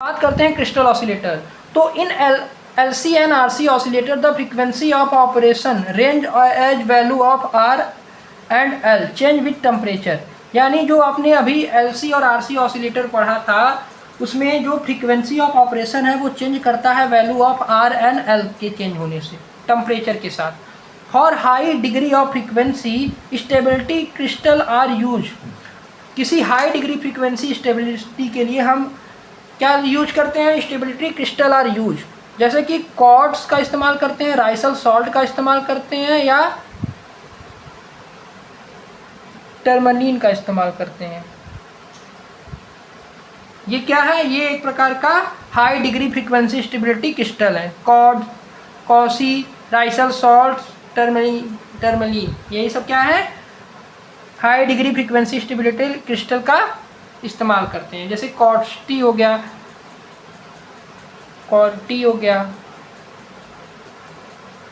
बात करते हैं क्रिस्टल ऑसिलेटर। तो in LC and RC oscillator the frequency of operation range as value of R and L change with temperature. यानी जो आपने अभी LC और RC ऑसिलेटर पढ़ा था उसमें जो फ्रीक्वेंसी ऑफ ऑपरेशन है वो चेंज करता है value of R and L के चेंज होने से टेम्परेचर के साथ। For high degree of frequency stability crystal are use. किसी हाई डिग्री फ्रीक्वेंसी स्टेबिलिटी के लिए हम क्या यूज करते हैं? Stability crystal are use. जैसे कि क्वार्ट्ज का इस्तेमाल करते हैं, राइसल सॉल्ट का इस्तेमाल करते हैं या टर्मलीन का इस्तेमाल करते हैं। ये क्या है? ये एक प्रकार का high degree frequency stability crystal है। क्वार्ट्ज, कॉसी, राइसल सॉल्ट, टर्मलीन, यही सब क्या है? High degree frequency stability crystal का इस्तेमाल करते हैं। जैसे क्वार्ट्ज हो गया,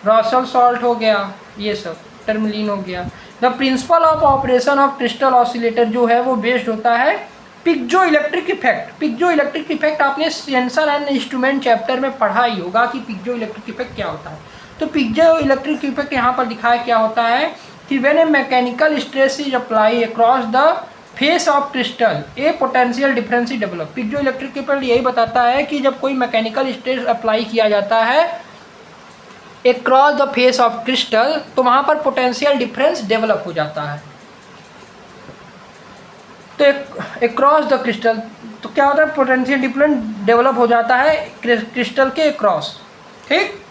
रॉसल सॉल्ट हो गया, ये सब टर्मलीन हो गया। The principle of operation of crystal oscillator जो है वो बेस्ड होता है पिक्जो इलेक्ट्रिक इफेक्ट। पिक्जो इलेक्ट्रिक इफेक्ट आपने सेंसर एंड इंस्ट्रूमेंट चैप्टर में पढ़ा ही होगा कि पिक्जो इलेक्ट्रिक इफेक्ट क्या होता है। तो पिक्जो इलेक्ट्रिक इफेक्ट यहाँ पर दिखाया क्या होता है कि when a mechanical stress is apply across the face of crystal a potential difference develop. Piezo electric effect यही बताता है कि जब कोई मैकेनिकल स्ट्रेस अप्लाई किया जाता है across the face of crystal तो वहाँ पर पोटेंशियल डिफरेंस डेवलप हो जाता है। तो अक्रॉस द क्रिस्टल तो क्या होता है? पोटेंशियल डिफरेंस डेवलप हो जाता है क्रिस्टल के अक्रॉस। ठीक।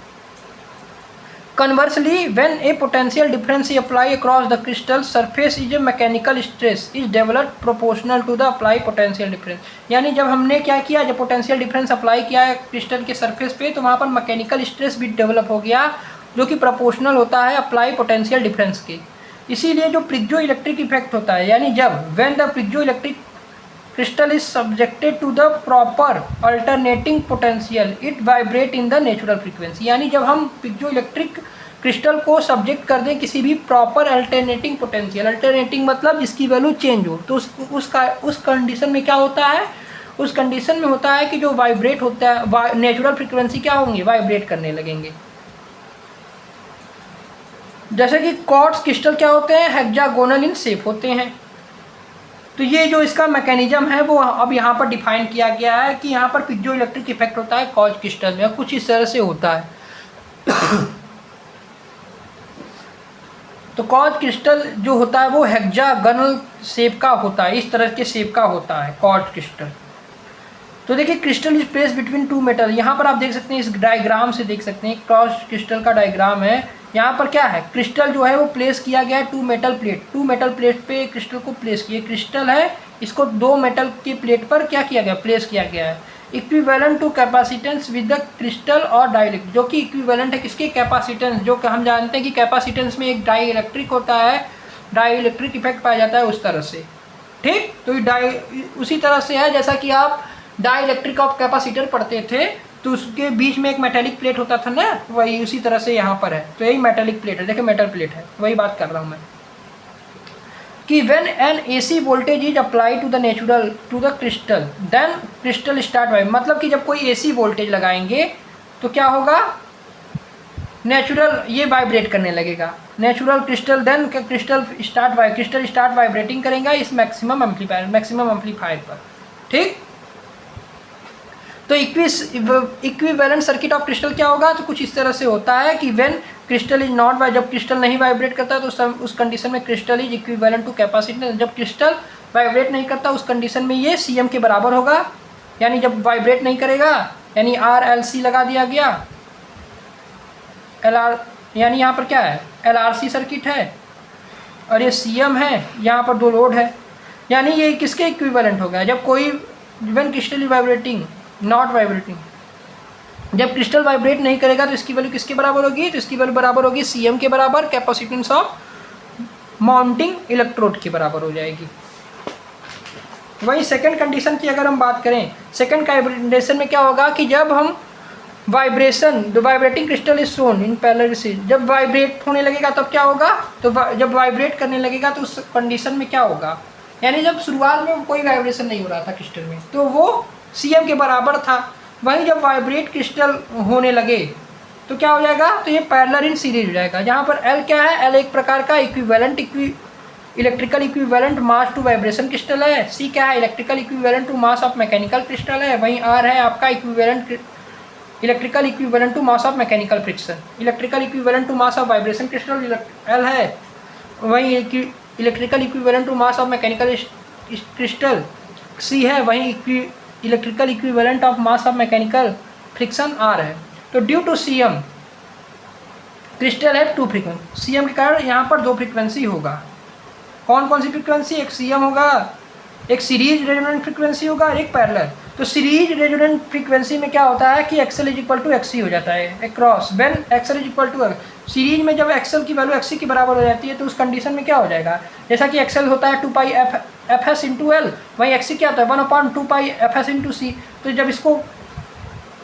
Conversely, when a potential difference is applied across the crystal surface, is a mechanical stress is developed proportional to the applied potential difference। यानी जब हमने क्या किया, जब पोटेंशियल डिफरेंस अप्लाई किया है क्रिस्टल के सरफेस पे तो वहाँ पर मैकेनिकल स्ट्रेस भी डेवलप हो गया जो कि प्रोपोर्शनल होता है अप्लाई पोटेंशियल डिफरेंस के। इसीलिए जो पिक्जो इलेक्ट्रिक इफेक्ट होता है, यानी जब when the piezo electric crystal is subjected to the proper alternating potential it vibrate in the natural frequency। यानी जब हम पिक्जो इलेक्ट्रिक क्रिस्टल को सब्जेक्ट कर दें किसी भी प्रॉपर अल्टरनेटिंग पोटेंशियल, अल्टरनेटिंग मतलब जिसकी वैल्यू चेंज हो, तो उस कंडीशन में क्या होता है? उस कंडीशन में होता है कि जो वाइब्रेट होता है नेचुरल फ्रीक्वेंसी क्या होंगे? वाइब्रेट करने लगेंगे। जैसे कि क्वार्ट्ज क्रिस्टल क्या होते हैं? हेक्सागोनल इन शेप होते हैं। तो ये जो इसका मैकेनिज्म है वो अब यहाँ पर डिफाइन किया गया है कि यहाँ पर पिक्जो इलेक्ट्रिक इफेक्ट होता है क्वार्ट्ज क्रिस्टल में, कुछ इस तरह से होता है। तो क्वार्ट्ज क्रिस्टल जो होता है वो हेक्सागोनल शेप का होता है, इस तरह के शेप का होता है क्वार्ट्ज क्रिस्टल। तो देखिए crystal is place between two metal. यहाँ पर आप देख सकते हैं, इस डायग्राम से देख सकते हैं क्वार्ट्ज क्रिस्टल का डायग्राम है। यहाँ पर क्या है? क्रिस्टल जो है वो प्लेस किया गया है टू मेटल प्लेट पे क्रिस्टल को प्लेस किया। क्रिस्टल है, इसको दो मेटल की प्लेट पर क्या किया गया? प्लेस किया गया है। Equivalent to capacitance with the crystal और डाइलेक्ट्रिक, जो कि इक्विवेलेंट है किसके? कैपेसिटेंस। जो कि हम जानते हैं कि कैपेसिटेंस में एक डाई इलेक्ट्रिक होता है, डाई इलेक्ट्रिक इफेक्ट पाया जाता है उस तरह से। ठीक। तो उसी तरह से है जैसा कि आप डाई इलेक्ट्रिक ऑफ कैपेसिटर पढ़ते थे तो उसके बीच में एक मेटेलिक प्लेट होता था ना, वही उसी तरह से यहाँ पर है। तो यही मेटेलिक प्लेट है, देखिए मेटल प्लेट है, वही बात कर रहा हूँ मैं कि when an AC voltage is apply to the crystal then crystal start vibe. मतलब कि जब कोई AC वोल्टेज लगाएंगे तो क्या होगा? नेचुरल ये वाइब्रेट करने लगेगा, natural crystal, then crystal start vibrating करेगा इस मैक्सिमम एम्पलीफायर पर। ठीक। तो इक्विवेलेंट सर्किट ऑफ क्रिस्टल क्या होगा? तो कुछ इस तरह से होता है कि व्हेन क्रिस्टल इज नॉट जब क्रिस्टल नहीं वाइब्रेट करता तो उस कंडीशन में crystal is equivalent to capacitance. जब क्रिस्टल वाइब्रेट नहीं करता उस कंडीशन में ये CM के बराबर होगा। यानी जब वाइब्रेट नहीं करेगा यानी RLC लगा दिया गया, LR यानी यहाँ पर क्या है? LRC सर्किट है और ये CM है, यहाँ पर दो लोड है। यानी ये किसके इक्विवेलेंट होगा? जब कोई when crystal is vibrating not vibrating, जब क्रिस्टल वाइब्रेट नहीं करेगा तो इसकी वैल्यू किसके बराबर होगी? तो इसकी वैल्यू बराबर होगी CM के बराबर, कैपेसिटेंस ऑफ माउंटिंग इलेक्ट्रोड के बराबर हो जाएगी। वही सेकंड कंडीशन की अगर हम बात करें, सेकंड कंडीशन में क्या होगा कि जब हम vibrating crystal is shown in parallel से, जब वाइब्रेट होने लगेगा तब क्या होगा? तो जब वाइब्रेट करने लगेगा तो उस कंडीशन में क्या होगा? यानी जब शुरुआत में कोई वाइब्रेशन नहीं हो रहा था क्रिस्टल में तो वो Cm के बराबर था। वहीं जब वाइब्रेट क्रिस्टल होने लगे तो क्या हो जाएगा, तो ये पैरेलल इन सीरीज हो जाएगा। जहाँ पर L क्या है, L एक प्रकार का equivalent electrical equivalent mass to vibration crystal है। C क्या है, electrical equivalent to mass of mechanical crystal है। वहीं R है आपका electrical equivalent to mass of mechanical friction. Electrical equivalent to mass of vibration crystal L है। वहीं electrical equivalent to mass of mechanical crystal C है। वहीं electrical equivalent of mass of mechanical friction R है। तो due to Cm crystal है 2 frequency. Cm के कारण यहाँ पर 2 फ्रीक्वेंसी होगा। कौन कौन सी फ्रीक्वेंसी, एक Cm होगा, एक सीरीज रेजोनेंट फ्रीक्वेंसी होगा, एक पैरेलल। तो सीरीज रेजोनेंट फ्रीक्वेंसी में क्या होता है कि XL इक्वल टू XC हो जाता है across. When XL equal to series में जब XL की वैल्यू XC के बराबर हो जाती है तो उस कंडीशन में क्या हो जाएगा, जैसा कि XL होता है 2 पाई fs इंटू एल, वहीं XC क्या होता है 1/2 पाई fs इंटू सी। तो जब इसको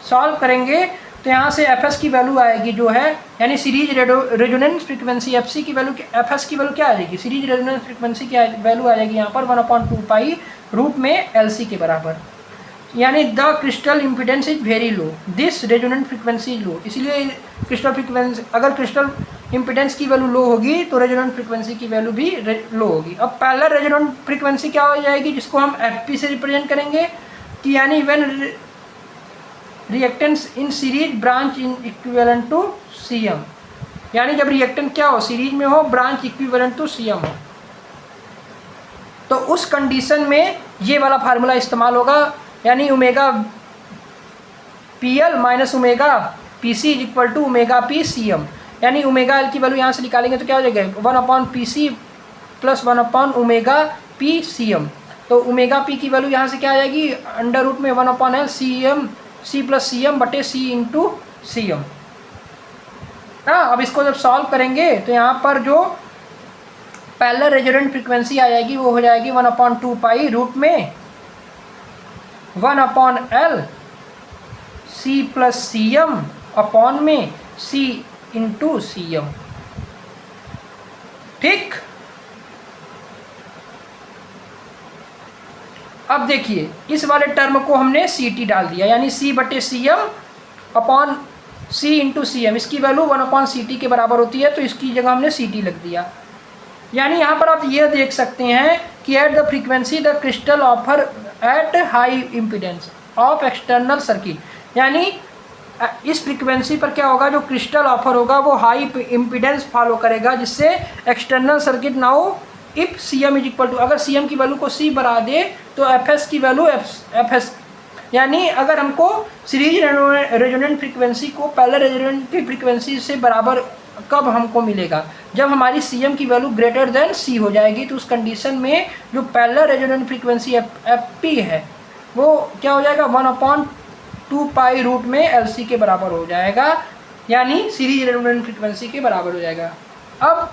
सॉल्व करेंगे तो यहाँ से fs की वैल्यू आएगी जो है, यानी सीरीज रेजोनेंस फ्रीक्वेंसी fc की वैल्यू, fs की वैल्यू क्या आ जाएगी, सीरीज रेजोनेंस फ्रीक्वेंसी की वैल्यू आ जाएगी यहाँ पर 1/2 पाई रूट में LC के बराबर। यानी the crystal impedance is very low, this resonant frequency is low. इसलिए क्रिस्टल फ्रीक्वेंसी, अगर क्रिस्टल इम्पिडेंस की वैल्यू लो होगी तो रेजोनेंट फ्रीक्वेंसी की वैल्यू भी लो होगी। अब पैरेलल रेजोनेंट फ्रीक्वेंसी क्या हो जाएगी, जिसको हम FP से रिप्रेजेंट करेंगे कि यानी when reactance in series branch in equivalent to Cm, यानी जब रिएक्टेंट क्या हो, सीरीज में हो, ब्रांच इक्विवेलेंट टू Cm हो, तो उस कंडीशन में ये वाला फार्मूला इस्तेमाल होगा। यानी omega PL minus omega PC is equal to omega P Cm। यानी ओमेगा L की वैल्यू यहाँ से निकालेंगे तो क्या हो जाएगा 1/PC प्लस 1/ओमेगा P Cm। तो ओमेगा P की वैल्यू यहाँ से क्या आ जाएगी, अंडर रूट में 1/L C प्लस Cm बटे C इंटू Cm। हाँ, अब इसको जब सॉल्व करेंगे तो यहाँ पर जो पैरेलल रेजोनेंट फ्रीक्वेंसी आ जाएगी वो हो जाएगी 1/2 पाई रूट में 1/L C plus Cm upon में C इंटू Cm। ठीक, अब देखिए इस वाले टर्म को हमने CT डाल दिया, यानी C बटे Cm upon C into Cm। इसकी वैल्यू 1/CT के बराबर होती है, तो इसकी जगह हमने CT लग दिया। यानी यहाँ पर आप ये देख सकते हैं कि at the frequency the crystal offer at high impedance of external circuit, यानी इस फ्रीक्वेंसी पर क्या होगा, जो क्रिस्टल ऑफर होगा वो हाई इम्पिडेंस फॉलो करेगा, जिससे external circuit now if Cm is equal to, अगर Cm की वैल्यू को C बढ़ा दे तो Fs की वैल्यू Fs, यानी अगर हमको सीरीज रेजोनेंट फ्रीक्वेंसी को पैरेलल रेजोनेंट की फ्रीक्वेंसी से बराबर कब हमको मिलेगा, जब हमारी Cm की वैल्यू ग्रेटर देन C हो जाएगी। तो उस कंडीशन में जो पैरेलल रेजोनेंट फ्रीक्वेंसी Fp है वो क्या हो जाएगा 1/2 पाई रूट में LC के बराबर हो जाएगा, यानी सीरीज रेजोनेंट फ्रीक्वेंसी के बराबर हो जाएगा। अब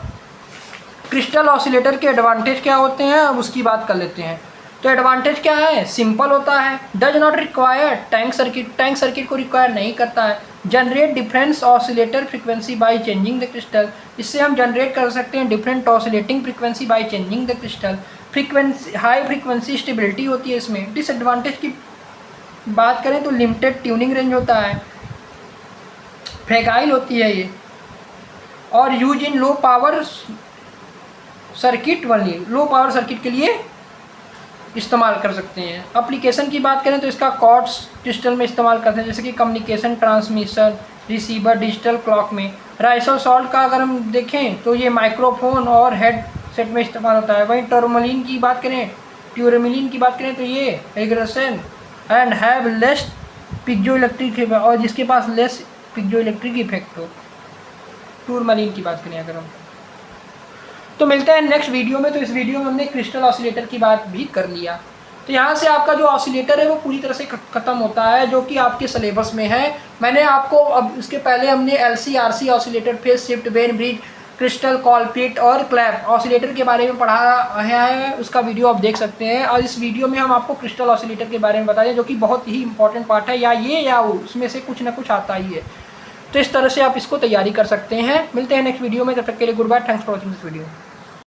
क्रिस्टल ऑसिलेटर के एडवांटेज क्या होते हैं, अब उसकी बात कर लेते हैं। तो एडवांटेज क्या है, सिंपल होता है, does not require tank circuit को रिक्वायर नहीं करता है। Generate difference oscillator frequency by changing the crystal, इससे हम जनरेट कर सकते हैं different oscillating frequency by changing the crystal. Frequency high frequency stability होती है इसमें। डिसएडवांटेज की बात करें तो लिमिटेड ट्यूनिंग रेंज होता है, फ्रेगाइल होती है ये, और use in low power circuit वाली, लो पावर सर्किट के लिए इस्तेमाल कर सकते हैं। एप्लीकेशन की बात करें तो इसका क्वार्ट्ज क्रिस्टल में इस्तेमाल करते हैं, जैसे कि communication, transmission, receiver, digital clock में। राइसोल सॉल्ट का अगर हम देखें तो ये माइक्रोफोन और हेडसेट में इस्तेमाल होता है। वहीं टर्मलिन की बात करें तो ये aggression and have less piezo electric, और जिसके पास लेस पिक्जो इलेक्ट्रिक इफेक्ट हो। टूरमलिन की बात करें अगर हम, तो मिलते हैं नेक्स्ट वीडियो में। तो इस वीडियो में हमने क्रिस्टल ऑसिलेटर की बात भी कर लिया। तो यहाँ से आपका जो ऑसिलेटर है वो पूरी तरह से ख़त्म होता है, जो कि आपके सिलेबस में है। मैंने आपको अब इसके पहले हमने LC RC oscillator, phase shift, Wien bridge, crystal, कॉलपिट और क्लैप ऑसिलेटर के बारे में पढ़ाया है, उसका वीडियो आप देख सकते हैं। और इस वीडियो में हम आपको क्रिस्टल ऑसिलेटर के बारे में बताएं, जो कि बहुत ही इंपॉर्टेंट पार्ट है, या ये या वो, उसमें से कुछ ना कुछ आता ही है। तो इस तरह से आप इसको तैयारी कर सकते हैं। मिलते हैं नेक्स्ट वीडियो में, तब तक के लिए goodbye, thanks for watching this video.